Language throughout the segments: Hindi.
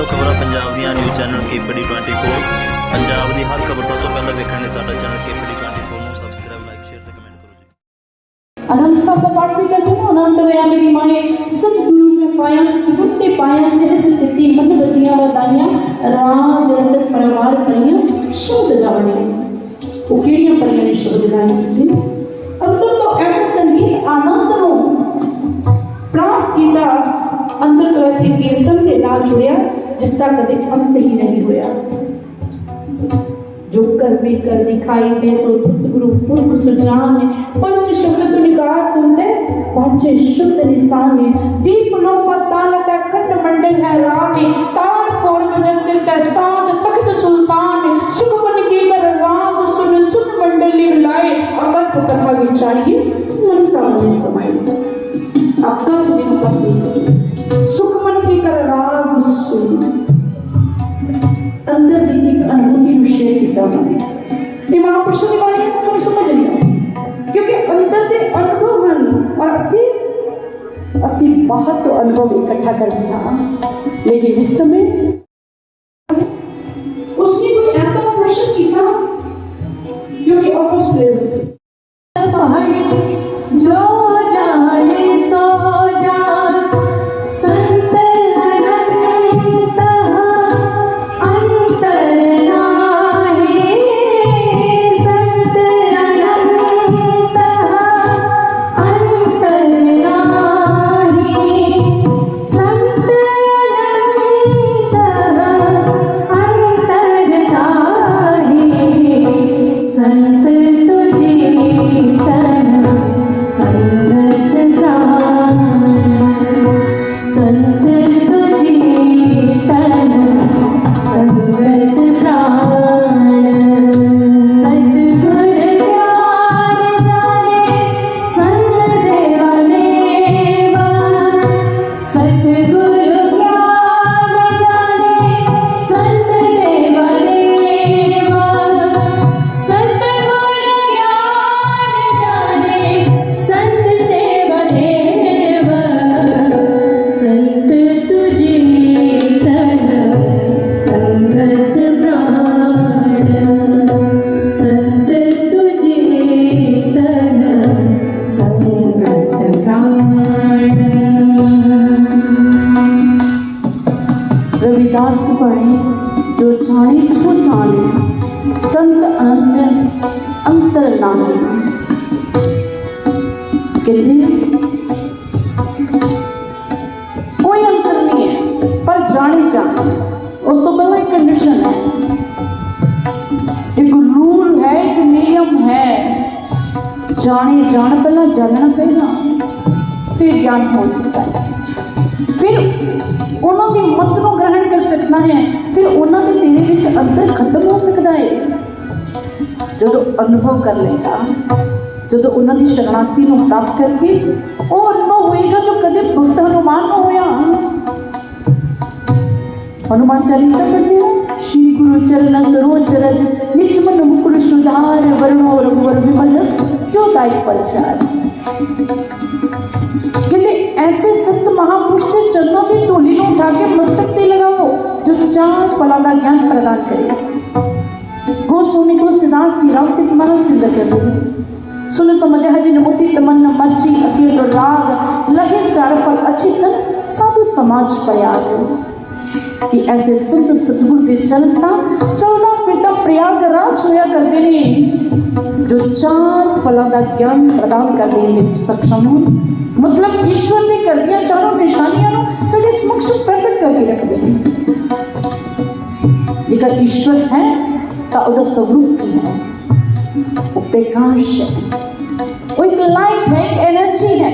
हो खबरां पंजाब दियां न्यूज़ चैनल केपीडी 24 पंजाब दी हर खबर सब तो पहले वेखण लई साडा चैनल केपीडी 24 ਨੂੰ सब्सक्राइब लाइक शेयर ते कमेंट करो जी। आनंद साहब का पाठ भी करती हूँ। आनंद रहा मेरी माए सतगुरु में पाया गुरते पाया सेहत सिद्धि मन बतियां वदाइयां राम निरंतर परिवार परियां शब्द गाने वो केड़ियां परियां ने शब्द गाने अंदर तो ऐसा संगीत आनंद नो प्राप्त किया अंदर तो ऐसे कीर्तन के नाल जुड़िया जिसका कदे अंत ही नहीं होया। जो कर भी कर दिखाई दे सो सतगुरु पुरख सुजान पंच शब्द निकार तुमने पांचे शुद्ध निशान दीप लो पताल का खंड मंडल है रानी तार कोर मजंदिर का साज तख्त सुल्तान सुख मन के कर राम सुन सुन मंडली बुलाए अकथ कथा विचारिए मन सामने समाई अकथ दिन का सुख मन के कर राम सुन अंदर दी एक अनुभूति नु शेयर किया मैंने ये महापुरुषों की बाणी सब समझ लिया क्योंकि अंदर दे अनुभव हैं और असी बहुत तो अनुभव इकट्ठा कर लिया लेकिन जिस समय उसने कोई ऐसा प्रश्न किया क्योंकि ऑपोजिट जो जाने सो जान संत अनंत अंतर नाहे संत अनंत अंतर नाहे संत अनंत अंतर नाहे संत तुझे तन संगत प्राण संत तुझे तन संगत प्राण सतगुर ज्ञान जाने संत देवा देवा सतगुर ज्ञान जाने संत देवा देवा सतगुर ज्ञान जाने संत देवा देवा संत तुझे तन संगत प्राण संत तुझे तन संगत प्राण। रविदास पढ़े जो जाने सो जाने संत अनंत अंतर नाहे कहते कोई अंतर नहीं है पर जाने जाने उस तो पहले एक कंडीशन है एक रूल है एक नियम है जाने जान पहला जानना पड़ेगा फिर ज्ञान हो सकता है फिर उन्होंने मत को ग्रहण कर सकना है फिर उन्होंने तेरे विच अंदर खत्म हो सकता है जो अनुभव कर लेगा जो उन्होंने शरणार्थी को प्राप्त करके वो अनुभव होएगा जो कदे भक्त हनुमान न होया। हनुमान चालीसा पढ़ते हैं श्री गुरु चरण सरोज रज निज मन मुकुर सुधार वरुणो रघुवर विमल जस जो दाई फलचार कहते ऐसे संत महापुरुष के चरणों की टोली को उठा के मस्तक पे लगाओ जो चार फला का ज्ञान प्रदान करे। गोस्वामी को सिद्धार्थ श्री रामचरित मानस सिद्ध कर दे सुन समझ है जिन मोती तमन्ना मच्छी अकेलो राग लगे चार फल अच्छी तन साधु समाज प्रयाग कि ऐसे संत सतगुरु के चलता फिरता प्रयागराज होया करते हैं जो चार फलों का ज्ञान प्रदान करने में सक्षम हो मतलब ईश्वर ने कर दिया चारों निशानियां साढ़े समक्ष प्रकट करके रख देंगे जेकर ईश्वर है तो उधर स्वरूप की है वो प्रकाश है वो एक लाइट है एक एनर्जी है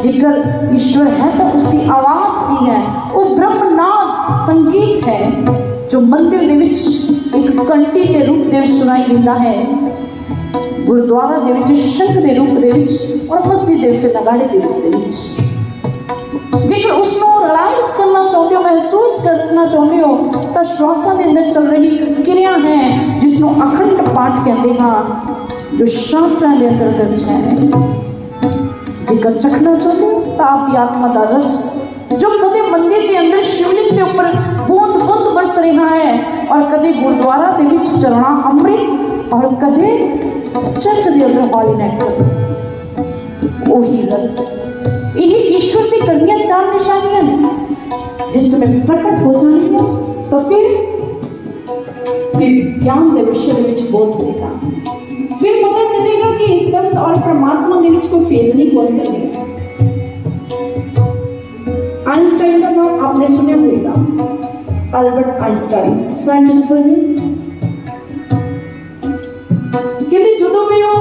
जेकर ईश्वर है तो उसकी आवाज की है वो ब्रह्मनाद संगीत है जो मंदिर दे विच एक कंटी के रूप दे विच सुनाई देता है गुरुद्वारा दे विच शंख दे रूप दे विच और मस्जिद दे विच नगाड़े दे रूप दे विच जेकर उसको रियलाइज करना चाहते हो महसूस करना चाहते हो तो श्वासा के अंदर चल रही क्रिया है जिसको अखंड पाठ कहते हैं जो शास्त्रों के अंदर दर्ज है जेकर चखना चाहते हो तो आपकी आत्मा का रस जो कदे मंदिर के अंदर शिवलिंग के ऊपर बूंद बूंद बरस रहा है और कदे गुरुद्वारा के विच चलना अमृत और कदे चर्च के अंदर हॉली नाइट वही रस यही ईश्वर की करनियां चार निशानियां ने जिस समय प्रकट हो जाएंगे तो फिर ज्ञान के विषय में बोध होगा, फिर पता चलेगा कि संत और परमात्मा के बीच कोई भेद नहीं कौन करेगा। आइंस्टाइन का नाम आपने सुना होगा, अल्बर्ट आइंस्टाइन साइंटिस्ट बने। कहते जो भी वो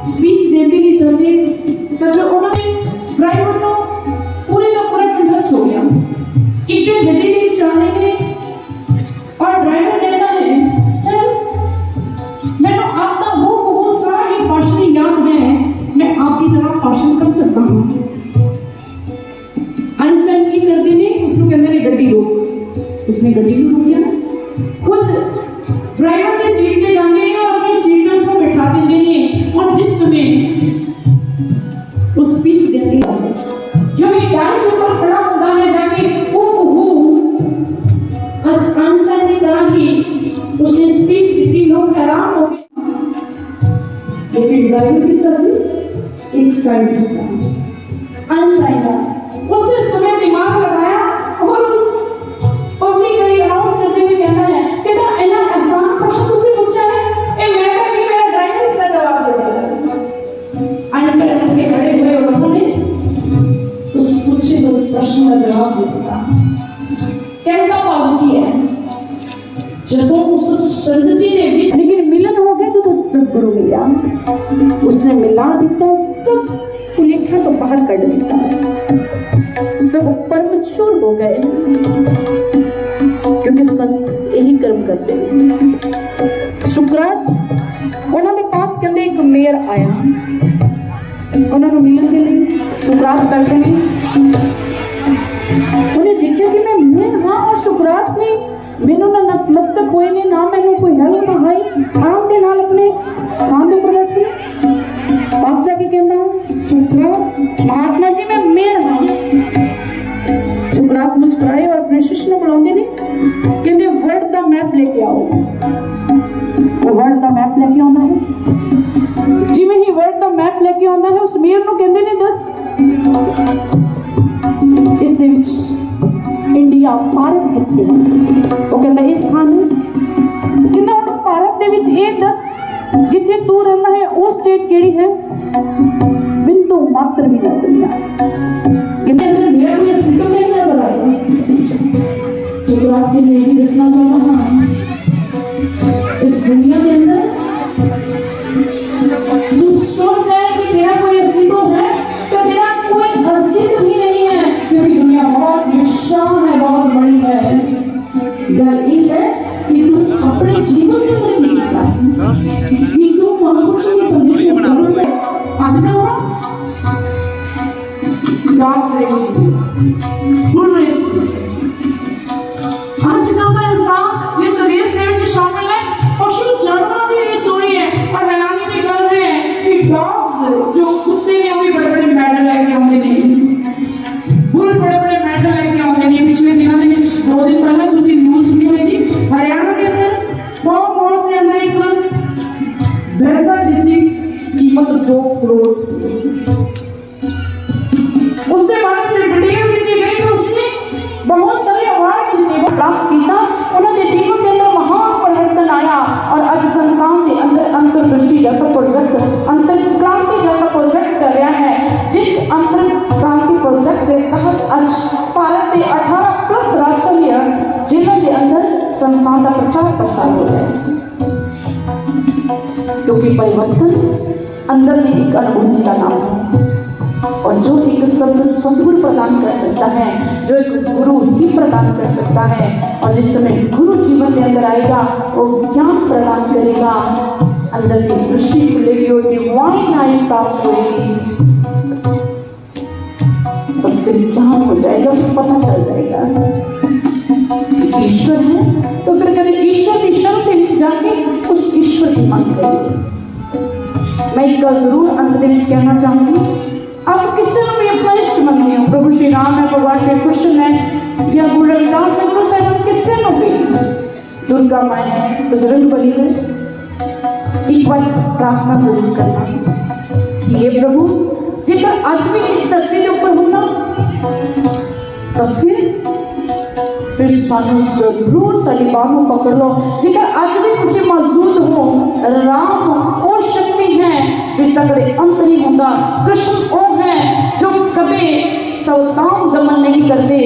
स्पीच देती थी चलती तो जो उन्होंने ड्राइवर को पूरे का पूरा कंट्रस्ट हो गया। एक दिन गड्डी भी चला रहे और ड्राइवर कहता है सर मैंने आपका वो सारा ही भाषण याद है, मैं आपकी तरह भाषण कर सकता हूँ। आइंस्टाइन की करते ने उसको कहते ने गड्डी रोक, उसने गड्डी को रोक दिया, खुद ड्राइवर की सीट पे जाएंगे और अपनी सीट पे उसको बैठा देंगे और जिस समय उस स्पीच देंगे जो ये डांस के ऊपर खड़ा होता है जाके आइंस्टाइन की तरह ही उसने स्पीच दी, लोग हैरान हो गए। लेकिन ड्राइवर किसका थी? एक साइंटिस्ट था, आइंस्टाइन का। उसने समय दिमाग लगाया और पब्लिक को अनाउंस करते हुए कहता है कहता इतना आसान प्रश्न तुझसे पूछा है ए मेरा कि मेरा ड्राइवर इसका जवाब दे देगा। आइंस्टाइन के खड़े हुए और उन्होंने उस पूछे हुए प्रश्न का जवाब दे दिया। कहता पाऊ की है जब उस संगति ने भी लेकिन मिलन हो गया तो सब गुरु मिला, उसने मिला दिता सब पुलिखा तो बाहर कर दिता, सब परमचूर हो गए क्योंकि संत यही कर्म करते हैं। सुकरात उन्होंने पास कहते एक मेयर आया, उन्होंने मिलन के लिए सुकरात बैठे नहीं, उन्हें देखा कि मैं मेयर हाँ और सुकरात ने मैनू ना नतमस्तक होए ने ना मैनू कोई हेलो ना हाई आराम के नाल अपने स्थान के ऊपर बैठे पास जाके कहना सुकरात महात्मा जी मैं मेयर हाँ। सुकरात मुस्कुराए और अपने शिष्य को बुलाते ने कहते वर्ड द मैप लेके आओ। वो वर्ड द मैप लेके आंदा है, जिवें ही वर्ड द मैप लेके आंदा है उस मेयर को कहते ने दस इस दे विच इंडिया भारत किथे है? वो कहता है स्थान कहना हम भारत दे विच ये दस जिथे तू रहना है वो स्टेट केड़ी है? बिंदु मात्र भी न चलिया कहते अंदर मेरा कोई सिस्टम नहीं नजर आया। सुकरात के लिए भी दसना चाहता इस दुनिया के अंदर तू सोच रहा है कि तेरा कोई अस्तित्व है तो तेरा कोई अस्तित्व ही नहीं है क्योंकि दुनिया बहुत विशाल है, बहुत बड़ी है। डर ये है कि तू अपने जीवन के अंदर नहीं करता है कि तू महापुरुषों के संदेश को ग्रहण कर। आजकल ना डॉग्स रेस बुल रेस आजकल का इंसान इस रेस में शामिल है, पशु जानवरों की रेस हो रही है और हैरानी की गल है कि डॉग्स जो कुत्ते ने वो भी बड़े बड़े मेडल लेके आते हैं, बुल बड़े बड़े मेडल लेके आते हैं। पिछले दिनों के 2 दिन पहले दूसरी न्यूज सुनी होगी हरियाणा के अंदर फार्म हाउस के अंदर एक भैंसा जिसकी कीमत 2 करोड़ उससे बारे में डिटेल दी गई तो उसने बहुत सारे अवार्ड जीते प्राप्त किया। उन्होंने जीवन के अंदर महान परिवर्तन आया और आज संस्थान के अंदर अंतर्दृष्टि जैसा प्रोजेक्ट अंतर क्रांति जैसा प्रोजेक्ट कर रहा है, जिस अंतर क्रांति प्रोजेक्ट के तहत आज भारत के 18+ राज्य जिलों के अंदर संस्थान का प्रचार प्रसार हो रहा है क्योंकि परिवर्तन अंदर की एक अनुभूति का नाम है और जो एक सद्गुरु प्रदान कर सकता है, जो एक गुरु ही प्रदान कर सकता है। और जिस समय गुरु जीवन के अंदर आएगा वो ज्ञान प्रदान करेगा, अंदर की दृष्टि खुलेगी और डिवाइन आई प्राप्त होगी तो फिर ज्ञान हो जाएगा, फिर पता चल जाएगा ईश्वर है। तो फिर कभी ईश्वर की शरण के बीच जाके उस ईश्वर की मांग करेगी। मैं एक जरूर अंत के बीच कहना चाहूंगी, आप किसी को भी अपना इष्ट मानते हो, प्रभु श्री राम है, भगवान श्री कृष्ण है, या गुरु रविदास है, गुरु साहिब किससे होगी, दुर्गा माँ है, बजरंग बली है। एक बार प्रार्थना जरूर करना, ये प्रभु जेकर आज भी इस धरती के ऊपर होना तो फिर सानू जरूर साड़ी बाहों पकड़ लो। जेकर आज भी तुसी मौजूद हो, राम वो शक्ति है जिसका कदे अंत नहीं होता। कृष्ण वो है जो कभी सौतान दमन नहीं करते।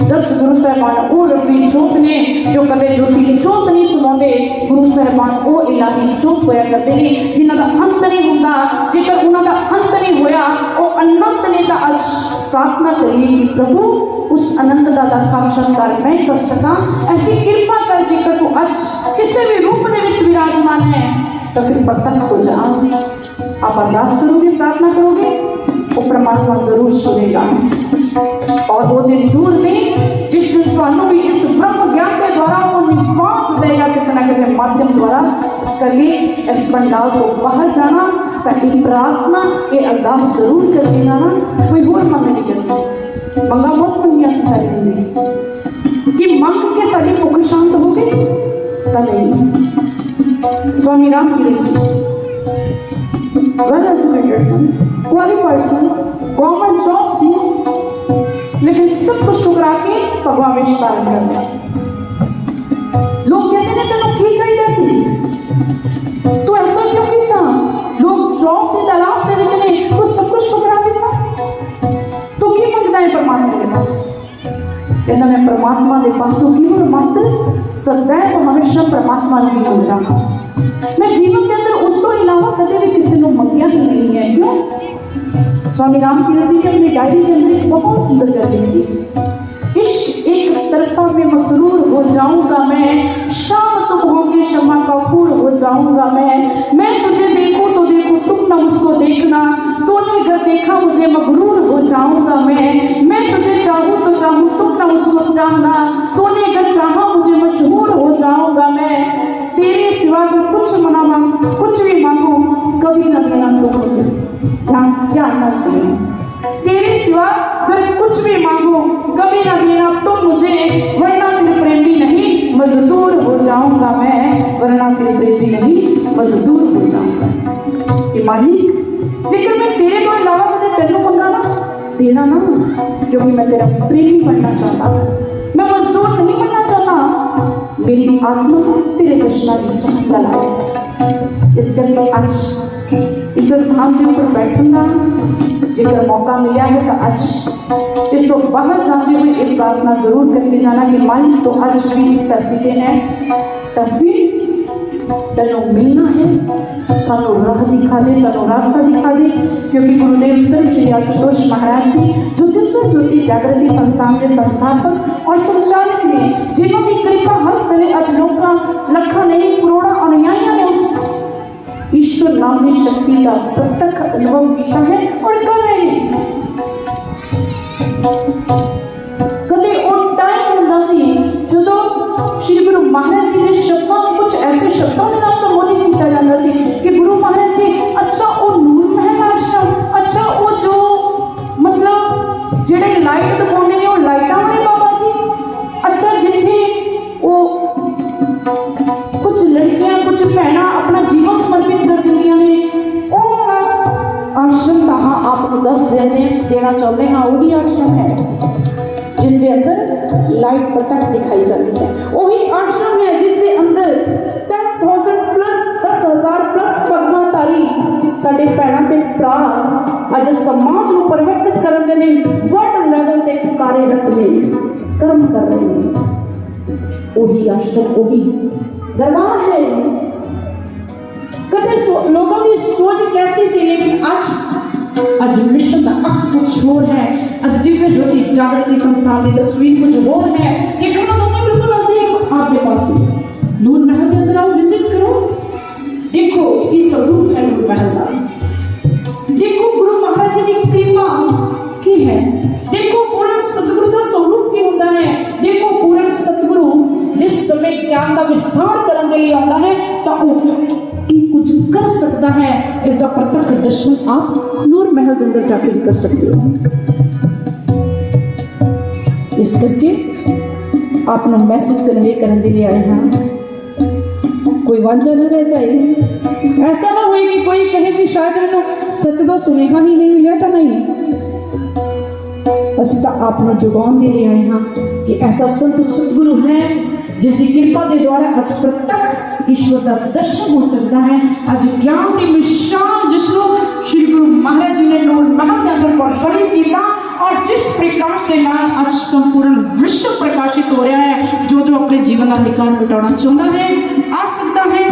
10 गुरु साहबान वो रबी जोत ने जो कदे ज्योति की जोत नहीं सुनाते। गुरु साहबान वो इलाही जोत होया करते हैं जिन्हां दा अंत नहीं होता। जेकर उन्हां दा अंत नहीं होया वो अनंत ने ता आज प्रार्थना करिए कि प्रभु उस अनंत दा साक्षात्कार मैं कर सका। ऐसी कृपा कर जेकर तू आज किसी भी रूप में विराजमान है तो फिर प्रत्यक्ष हो जा। आप अरदास करोगे, प्रार्थना करोगे, वो परमात्मा जरूर सुनेगा। और वो दिन दूर नहीं जिस दिन तुहानू भी इस ब्रह्म ज्ञान के द्वारा वो निवास देगा किसी न किसी माध्यम द्वारा। इस करके इस पंडाल को बाहर जाना ताकि प्रार्थना ये अरदास जरूर कर देना ना, कोई और मंग नहीं करती। मंगा मत दुनिया से सारी जिंदगी कि मंग के सारी भूख शांत हो गई नहीं। स्वामी राम की वेल एजुकेटेड सन, क्वालिफाइड सन, गवर्नमेंट जॉब सी, लेकिन सब कुछ ठुकरा के भगवान में शरण कर दिया। लोग कहते हैं तेन की चाहिए सी, तू ऐसा क्यों किया? लोग जॉब की तलाश के विच ने तू सब कुछ ठुकरा दिता। तू की मंगता है परमात्मा के पास? कहना मैं परमात्मा के पास तो की और मात्र सदैव हमेशा परमात्मा की मंग रहा। मैं जीवन के अंदर उसको अलावा कभी भी किसी को मंगिया ही नहीं है। क्यों? स्वामी राम तीरथ जी की अपनी डायरी के अंदर बहुत सुंदर कर लिखी, इश्क एक तरफा में मसरूर हो जाऊंगा मैं, शाम तुम होंगे शमा का फूल हो जाऊंगा मैं तुझे देखूं तो देखूं तुम ना मुझको देखना, तूने घर देखा मुझे मगरूर हो जाऊंगा मैं तुझे चाहूं तो चाहूं तुम ना मुझको जानना, तूने घर चाहा मुझे मशहूर हो जाऊंगा मैं, तेरे सिवा अगर कुछ मना मांग कुछ भी मांगो कभी ना देना तुम मुझे, ध्यान ना सुनिए, तेरे सिवा अगर कुछ भी मांगो कभी ना देना तुम मुझे, वरना फिर प्रेमी नहीं मजदूर हो जाऊंगा मैं, वरना फिर प्रेमी नहीं मजदूर हो जाऊंगा। कि मालिक जेकर मैं तेरे को अलावा कदे तेनू मंगा ना देना ना, क्योंकि मैं तेरा प्रेमी बनना चाहता, मैं मजदूर नहीं बनना चाहता। मेरी आत्मा तेरे दर्शना की चाहता है। इस करके आज इस स्थान के ऊपर बैठने का जेकर मौका मिला है तो आज इस तो बाहर जाते हुए एक प्रार्थना जरूर करके जाना कि मालिक तो आज भी इस धरती पे है तो फिर तेनों मिलना है, सानू राह दिखा दे, सानू रास्ता दिखा दे। क्योंकि गुरुदेव श्री आशुतोष महाराज जी जो दिव्य ज्योति जागृति संस्थान के संस्थापक और संचालक ने, जिन्होंने कृपा हस्त ने आज लोगों लखा नहीं करोड़ा अनुयायियों ने उस ईश्वर नाम की शक्ति का प्रत्यक्ष अनुभव किया है और कर रहे हैं। कदे और टाइम होता सी जो श्री गुरु महाराज जी के शब्दों कुछ ऐसे शब्दों के नाम संबोधित किया जाता सी कि गुरु महाराज जी अच्छा वो नूर महल आश्रम, अच्छा वो जो मतलब जेडे लाइट दिखाते हैं वो लाइटा वाले बाबा जी, अच्छा जिथे वो कुछ लड़कियां कुछ भैना अपना जीवन समर्पित कर दिया ने, आश्रम कहाँ आपको दस देना चाहते हैं वही आश्रम है जिसके अंदर लाइट प्रत्यक्ष दिखाई जाती है। वही आश्रम है जिसके अंदर 10,000 प्लस 10,000 प्लस पद्माधारी साडे भैणां ते भरा अज समाज को परिवर्तित करने ने वर्ल्ड लेवल ते कार्यरत ने, कर्म कर रहे हैं। वही आश्रम वही दरबार है। कदे लोगों की सोच कैसी सी, लेकिन आज मिशन का अक्स कुछ और है। आज दिव्य ज्योति जागृति संस्थान की तस्वीर कुछ और है। देखना चाहते हैं बिल्कुल नजदीक आपके पास नूर महल के अंदर आओ, विजिट करो, देखो ये स्वरूप है नूर महल का, देखो गुरु महाराज जी की कृपा की है, देखो पूरा सतगुरु का स्वरूप की होता है, देखो पूरा सतगुरु जिस समय ज्ञान का विस्तार करने के लिए आता है तो कुछ कर सकता है। इसका प्रत्यक्ष दर्शन आप नूर महल के अंदर जाकर कर सकते हो। इस करके आपको मैसेज कन्वे करने के लिए आए हाँ, कोई वांझा न रह जाए। ऐसा ना होए कि कोई कहे कि शायद मैंने सच तो सुनेगा ही नहीं मिला तो नहीं, असं तो आपको जुगान के लिए आए हाँ कि ऐसा संत सतगुरु है जिसकी कृपा के द्वारा अज प्रत्यक्ष ईश्वर का दर्शन हो सकता है। अज ज्ञान की मिशाल जिसको श्री गुरु महाराज जी ने नूर महल के अंदर प्रज्वलित किया और जिस प्रकाश के नाम आज संपूर्ण विश्व प्रकाशित हो रहा है। जो अपने जीवन का अधिकार मिटाना चाहता है आ सकता है,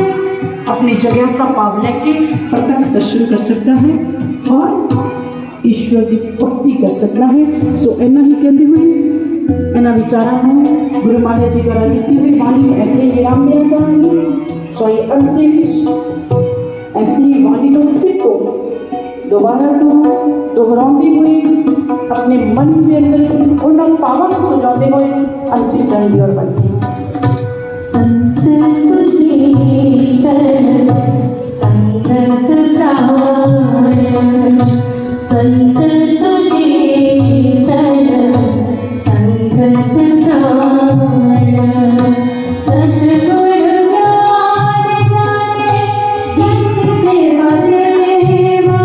अपनी जिज्ञासा पाव लेके प्रत्यक्ष दर्शन कर सकता है और ईश्वर की भक्ति कर सकता है। सो इन्ना ही कहते हुए इन्होंने विचारा को गुरु महाराज जी द्वारा दी हुई वाणी ऐसे विराम दिया जाएंगे। सो ये अंतिम ऐसी वाणी को फिर को दोबारा दोहराते हुए अपने मन के अंदर उन पावन को सजाते हुए अंतिम चरण की ओर बढ़ते हैं। संत तुझे तन संगत प्राण, संत तुझे तन संगत प्राण, सतगुरु ज्ञान जाने संत देवा देवा,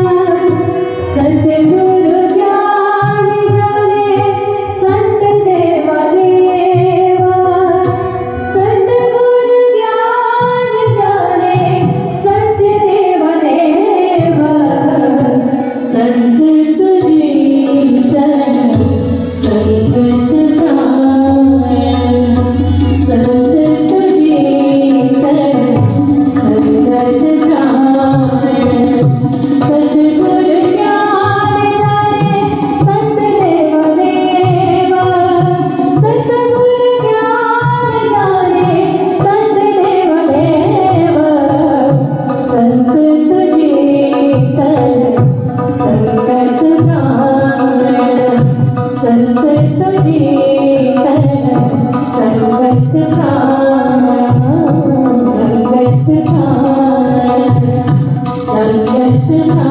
सतगुरु ज्ञान जाने संत देवा देवा, सतगुरु ज्ञान जाने संत देवा देवा, संत तुझे तन संगत प्राण, संत तुझे तन संगत प्राण, सतगुरु ज्ञान जाने संत देवा देवा, सतगुरु ज्ञान जाने संत देवा देवा, संत तुझे तन संगत प्राण, संत तुझे तन संगत प्राण, संगत प्राण, संगत प्राण।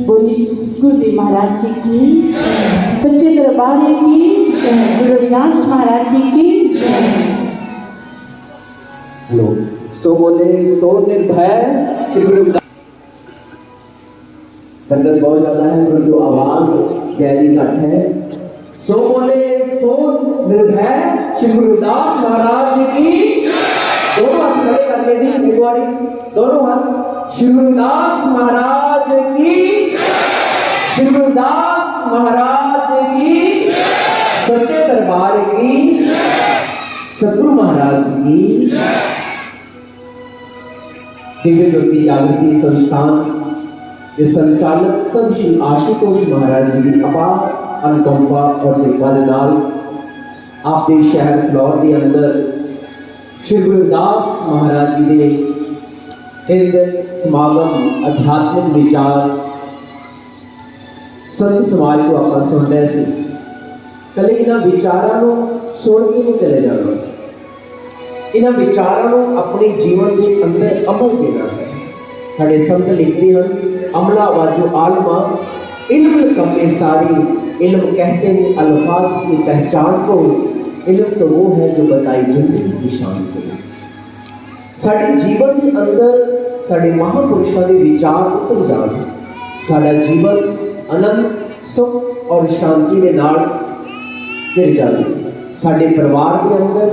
बोली गुरुदेव महाराज जी की, सच्चे दरबार की, गुरु रविदास महाराज जी की। हेलो, सो बोले सो निर्भय श्री गुरु रविदास। संगत बहुत ज्यादा है पर जो आवाज गहरी घट है। सो बोले सो निर्भय श्री गुरु रविदास महाराज की। दोनों हाथ खड़े करके जी एक बारी दोनों हाथ। श्री गुरु रविदास महाराज की, श्री गुरु रविदास महाराज की, सच्चे दरबार की, सतगुरु महाराज की। दिव्य ज्योति जागृति संस्थान के संचालक संत श्री आशुतोष महाराज जी की अपार अनुकंपा और कृपा के नाल आपके शहर फ्लोर के अंदर श्री गुरु रविदास महाराज जी के हृदय समागम आध्यात्मिक विचार संत समाज को आप सुन रहे थे। कल इन्होंने विचारों को सुन के नहीं चले जाना, इन्होंने विचारों को अपने जीवन के अंदर अमल देना है। साढ़े संत लिखते हैं अमला वाजो आलमा इल्म कमे सारी, इल्म कहते हैं अल्फाज की पहचान को, इल्म तो वो है जो बताई जिंदगी की शान को। साढ़े जीवन के अंदर साढ़े महापुरुषों के विचार उतर जान, साढ़ा जीवन आनंद सुख और शांति के नाल गिर जाए। साढ़े परिवार के अंदर,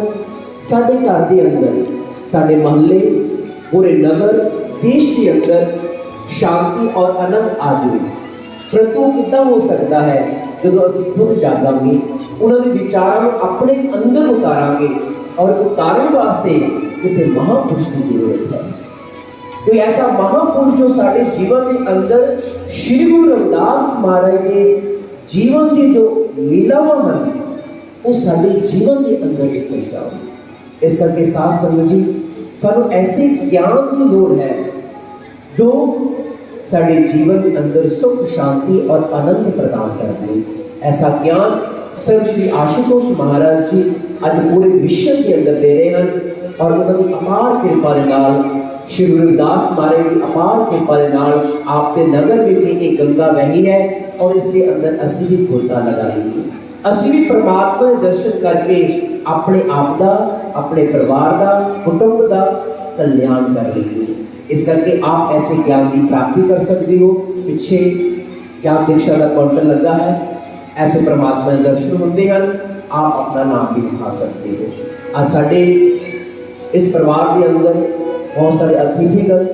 साढ़े घर के अंदर, साढ़े महल्ले, पूरे नगर देश के अंदर शांति और आनंद आ जाए। परंतु कितना हो सकता है जो असं खुद जागांगे, उन्होंने विचारों अपने अंदर उतारांगे और उतारने वास्ते किसी महापुरुष की जरूरत है। कोई ऐसा महापुरुष जो साढ़े जीवन के अंदर श्री गुरु रविदास महाराज के जीवन की जो लीलावां हैं वो साढ़े जीवन के अंदर उतर जाओ। इस करके साथ संगत जी सानू ऐसे ज्ञान की लोड़ है जो साढ़े जीवन के अंदर सुख शांति और आनंद प्रदान करते हैं। ऐसा ज्ञान संत श्री आशुतोष महाराज जी आज पूरे विश्व के अंदर दे रहे हैं और उन्होंने अपार कृपा के नाल श्री गुरु रविदास महाराज की अपार कृपा के नाल आपके नगर में एक गंगा बही है और इसके अंदर असी भी गोता लगाएंगे। असी भी परमात्मा के दर्शन करके अपने आप का, अपने परिवार का, कुटुंब का कल्याण कर लेंगे। इस करके आप ऐसे ज्ञान की प्राप्ति कर सकते हो। पिछे ज्ञान दीक्षा का काउंटर लगा है, ऐसे परमात्मा के दर्शन होते हैं, आप अपना नाम भी लिखा सकते हो। आज साढ़े इस परिवार के अंदर बहुत सारे अतिथिगण,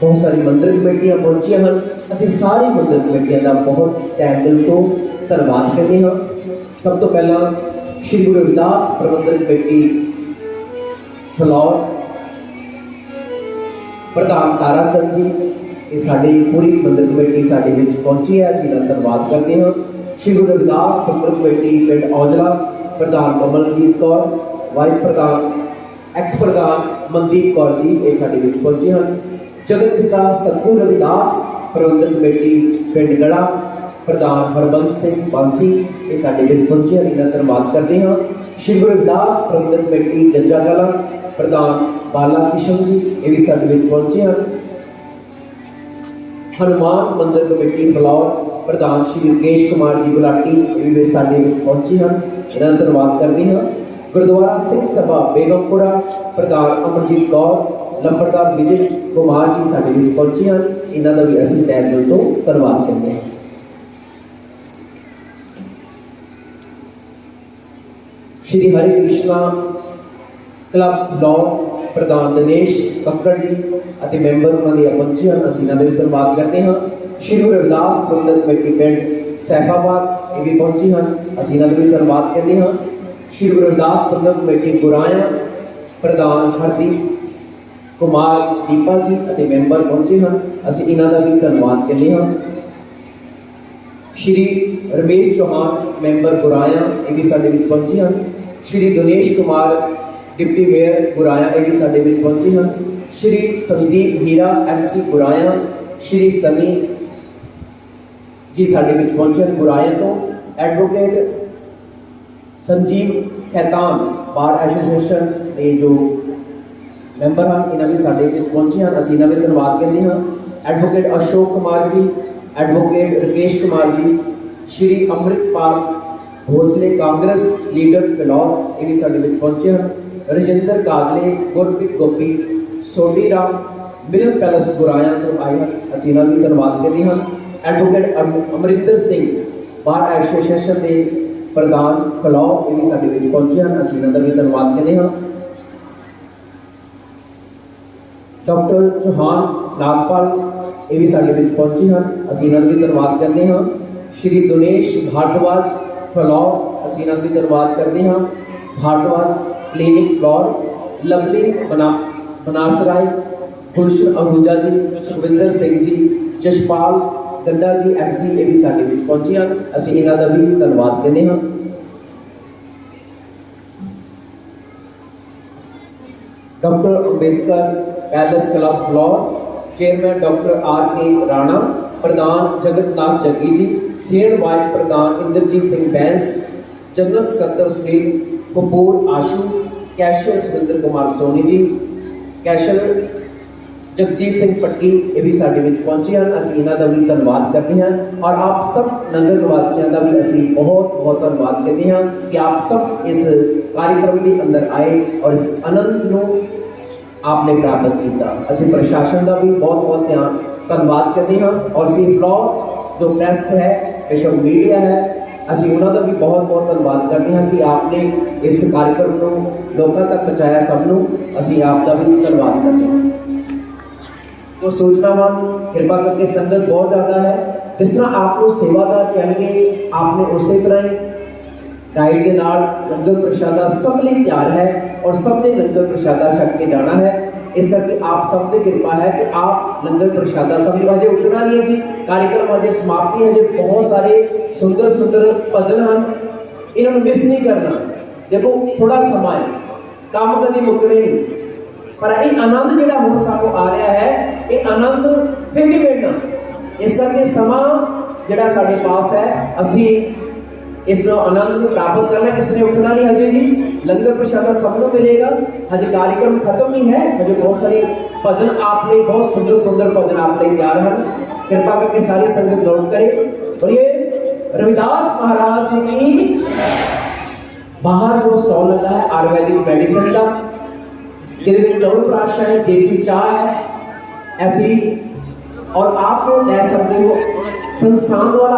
बहुत सारी मंदिर कमेटियां पहुंची हैं। असं सारी मंदिर कमेटियां का बहुत तहे दिल तो धन्यवाद करते हैं। सब तो पहला श्री गुरु रविदास प्रबंधन कमेटी फलौर प्रधान ताराचंद जी, ये साड़ी पूरी मंदिर कमेटी साढ़े विच पहुंची है, असं धन्यवाद करते हैं। श्री गुरु रविदास मंदिर कमेटी पिंड औजला प्रधान कमलजीत कौर, वाइस प्रधान एक्स प्रधान मनदीप कौर जी, ये साढ़े विच पहुंचे हैं। जगत पिता सतगुरु रविदास प्रबंधन कमेटी पिंड गड़ा प्रधान हरबंस सिंह बांसी, ये साढ़े विच पहुंचे हैं, इन्हें धन्यवाद करते हैं। श्री गुरु रविदास प्रबंधन कमेटी जज्जा कला प्रधान बाला किशन जी, ये भी साढ़े विच पहुंचे हैं। हनुमान मंदिर कमेटी फलौर प्रधान श्री योगेश कुमार जी गुलाटी, ये भी साढ़े विच पहुंचे हैं, इन्हें धन्यवाद करते हैं। गुरुद्वारा सिंह सभा बेगमपुरा प्रधान अमरजीत कौर, लंबरदार विजय कुमार जी साढ़े विच पहुंचे हैं, इन्हों का भी असं तहे दिल तो धन्यवाद करते हैं। श्री हरे कृष्णा क्लब फलौर प्रधान दिनेश कक्कड़ जी और मैंबर उन्होंने पहुंचे हैं, असं इन्हों का भी धन्यवाद करते हैं। श्री गुरु रविदास प्रबंधन कमेटी पिंड सैफाबाद, ये भी पहुंचे हैं, असं इन्हों का भी धन्यवाद करते हैं। श्री गुरु रविदास प्रबंधन कमेटी गुराया प्रधान हरदीप कुमार दीपा जी और मैंबर पहुंचे हैं, असं इन्हों का भी धन्यवाद करते हैं। श्री रमेश चौहान मैंबर गुराया, ये भी साढ़े विच पहुंचे हैं। श्री दिनेश कुमार डिप्टी मेयर गुराया, ये भी साढ़े विच पहुंचे हैं। श्री संदीप हीरा MC गुराया, श्री सनी जी साढ़े विच पहुंचे हैं गुराया तो। एडवोकेट संजीव खैतान बार एसोसीएशन के जो मैंबर हैं, इन्हें भी साढ़े विच पहुंचे हैं, असं इन्हें भी धन्यवाद करते हैं। Advocate Ashok Kumar ji, advocate Rakesh Kumar ji, Shri Amritpal Bhosle Congress leader Phillaur, ये भी साढ़े विच पहुंचे हैं। रजिंदर काजले, गुरप्रीत गोपी, सोडी राम मिलन पैलेस गुराया तो आए हैं, असं इन्हें भी धन्यवाद करते हैं। एडवोकेट अमरिंदर सिंह बार एसोसीएशन के प्रधान फलौर, ये भी साढ़े विच पहुंचे हैं, असं इन्हों का भी धन्यवाद करते हैं। डॉक्टर चौहान नागपाल, ये भी साढ़े विच पहुंचे हैं, असं इन्हों का भी धन्यवाद करते हैं। श्री दिनेश भारद्वाज फलौर, असं इन्हों का भी धन्यवाद करते हैं। भारद्वाज क्लिनिक फलौर, लवली बनासराय, गुलशन आहूजा जी, सुखविंदर सिंह जी, जशपाल गंडा जी MC, ये भी साढ़े विच पहुंचे हैं, असं इन्हों का भी धन्यवाद करते हैं। Doctor Ambedkar palace club Phillaur, chairman doctor RK Rana, प्रधान जगतनाथ जग्गी जी, सीनियर वाइस प्रधान इंद्रजीत सिंह बैंस, जनरल सकत्तर सुनील कपूर आशू, कैशियर सुरेंद्र कुमार सोनी जी, कैशियर जगजीत सिंह पट्टी, ये भी साढ़े विच पहुंचे हैं, असं इन्हों का भी धन्यवाद करते हैं। और आप सब नगर निवासियों का भी असं बहुत बहुत धन्यवाद करते हैं कि आप सब इस कार्यक्रम के अंदर आए और इस आनंद को आपने प्राप्त किया। असं प्रशासन का भी बहुत बहुत धन्यवाद करते हैं और सी फ्लॉर जो प्रेस है, विश्व मीडिया है, असं उन्होंने भी बहुत बहुत धन्यवाद करते हैं कि आपने इस कार्यक्रम को लोगों तक पहुँचाया। सबनों असं आपका भी धन्यवाद करते हैं। तो सूचनावान कृपा करके संगत बहुत ज़्यादा है, जिस तरह आपको सेवादार चाहिए आपने उस तरह ही गाइड के नाल लंगर प्रशादा सब लिए तैयार है और सब ने लंगर प्रशादा छक के जाना है। इस करके आप सब की कृपा है कि आप लंगर प्रशादा सब अजे उठना नहीं है जी, कार्यक्रम अजे समाप्ति है, जो बहुत सारे सुंदर सुंदर भजन हैं, इन्होंने मिस नहीं करना। देखो थोड़ा समा है, काम कभी मुकने नहीं, पर यह आनंद जो हम सानू आ रहा है, ये आनंद फिर नहीं मिलना। इस करके समा जोड़ा साढ़े पास है, असी इस आनंद को प्राप्त करना। किसने उठना नहीं हजे जी, लंगर प्रसादा सबको मिलेगा। हजे कार्यक्रम खत्म नहीं है, हजे बहुत सारे भजन आपने, बहुत सुंदर सुंदर भजन आपने तैयार हैं। कृपा करके सारी संगत नोट करे। और ये रविदास महाराज जी की बाहर जो स्टॉल लगा है आयुर्वेदिक मेडिसिन का, जिसमें चौवनप्राश है, देसी चाय है ऐसी, और आप ले सकते हो। संस्थान वाला